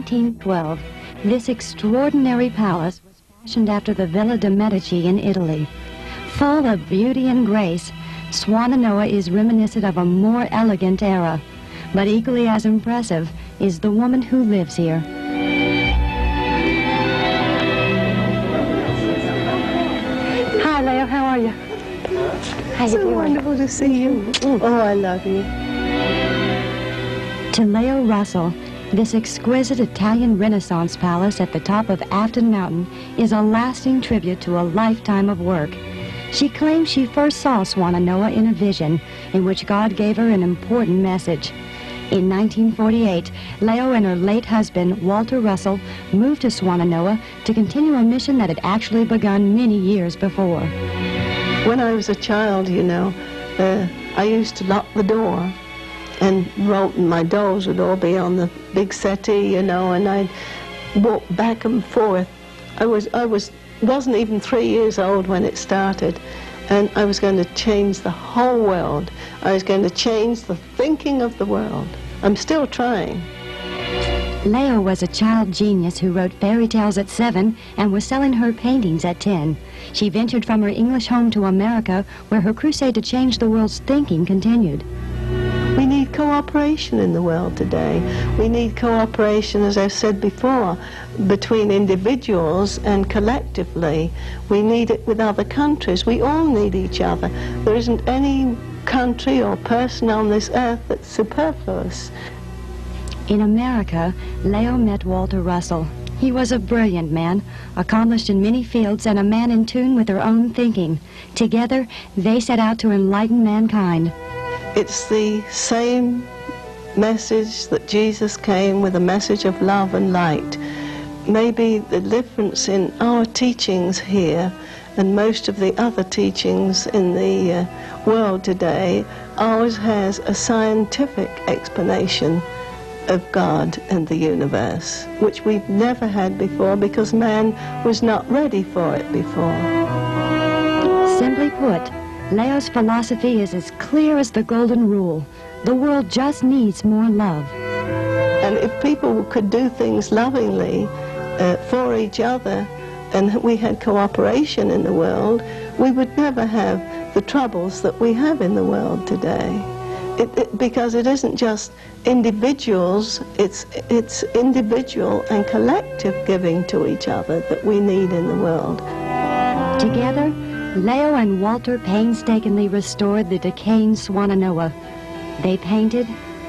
1912, this extraordinary palace was fashioned after the Villa de' Medici in Italy. Full of beauty and grace, Swannanoa is reminiscent of a more elegant era, but equally as impressive is the woman who lives here. Hi, Leo, how are you? How you doing? So wonderful to see you. Oh, I love you. To Lao Russell, this exquisite Italian Renaissance palace at the top of Afton Mountain is a lasting tribute to a lifetime of work. She claims she first saw Swannanoa in a vision in which God gave her an important message. In 1948, Leo and her late husband, Walter Russell, moved to Swannanoa to continue a mission that had actually begun many years before. When I was a child, you know, I used to lock the door, and my dolls would all be on the big settee, you know, and I'd walk back and forth. I wasn't even 3 years old when it started, and I was going to change the whole world. I was going to change the thinking of the world. I'm still trying. Leo was a child genius who wrote fairy tales at 7 and was selling her paintings at 10. She ventured from her English home to America, where her crusade to change the world's thinking continued. We need cooperation in the world today. We need cooperation, as I've said before, between individuals and collectively. We need it with other countries. We all need each other. There isn't any country or person on this earth that's superfluous. In America, Leo met Walter Russell. He was a brilliant man, accomplished in many fields, and a man in tune with their own thinking. Together, they set out to enlighten mankind. It's the same message that Jesus came with, a message of love and light. Maybe the difference in our teachings here and most of the other teachings in the world today, ours has a scientific explanation of God and the universe, which we've never had before because man was not ready for it before. Simply put, Leo's philosophy is as clear as the golden rule. The world just needs more love. And if people could do things lovingly for each other, and we had cooperation in the world, we would never have the troubles that we have in the world today. Because it isn't just individuals, it's individual and collective giving to each other that we need in the world. Together, Leo and Walter painstakingly restored the decaying Swannanoa. They painted,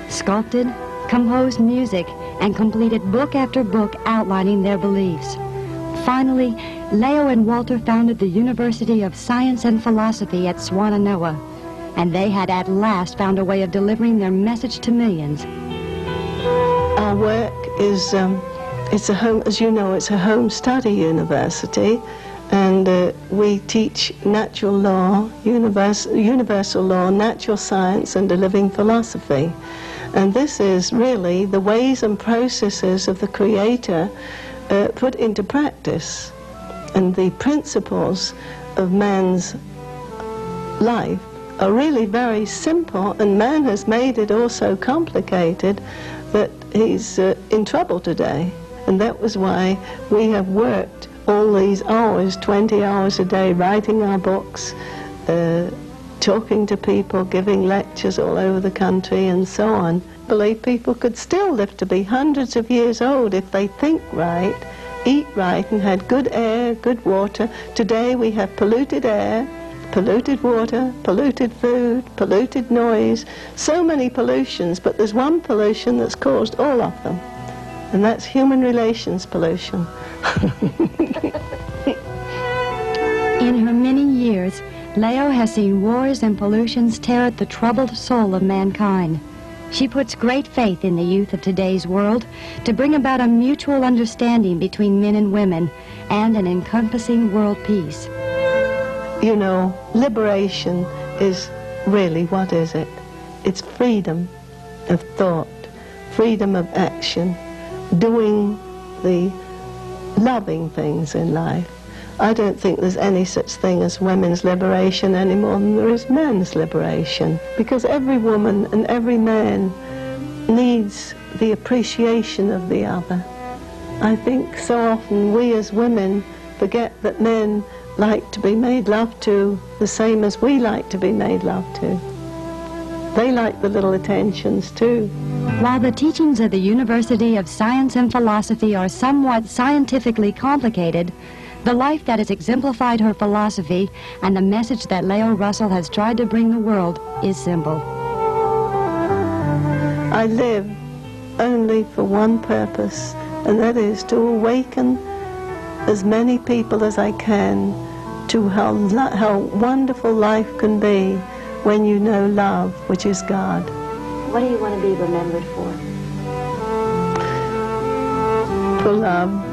sculpted, composed music, and completed book after book outlining their beliefs. Finally, Leo and Walter founded the University of Science and Philosophy at Swannanoa, and they had at last found a way of delivering their message to millions. Our work is, it's a home, as you know, it's a home study university. And we teach natural law, universal law, natural science, and a living philosophy. And this is really the ways and processes of the Creator put into practice. And the principles of man's life are really very simple, and man has made it all so complicated that he's in trouble today. And that was why we have worked all these hours, 20 hours a day, writing our books, talking to people, giving lectures all over the country, and so on. I believe people could still live to be hundreds of years old if they think right, eat right, and had good air, good water. Today we have polluted air, polluted water, polluted food, polluted noise, so many pollutions, but there's one pollution that's caused all of them, and that's human relations pollution. In her many years, Leo has seen wars and pollutions tear at the troubled soul of mankind. She puts great faith in the youth of today's world to bring about a mutual understanding between men and women and an encompassing world peace. You know, liberation is really, what is it? It's freedom of thought, freedom of action, doing the loving things in life. I don't think there's any such thing as women's liberation any more than there is men's liberation, because every woman and every man needs the appreciation of the other. I think so often we as women forget that men like to be made love to the same as we like to be made love to. They like the little attentions too. While the teachings of the University of Science and Philosophy are somewhat scientifically complicated, the life that has exemplified her philosophy and the message that Lao Russell has tried to bring the world is simple. I live only for one purpose, and that is to awaken as many people as I can to how wonderful life can be when you know love, which is God. What do you want to be remembered for? For love.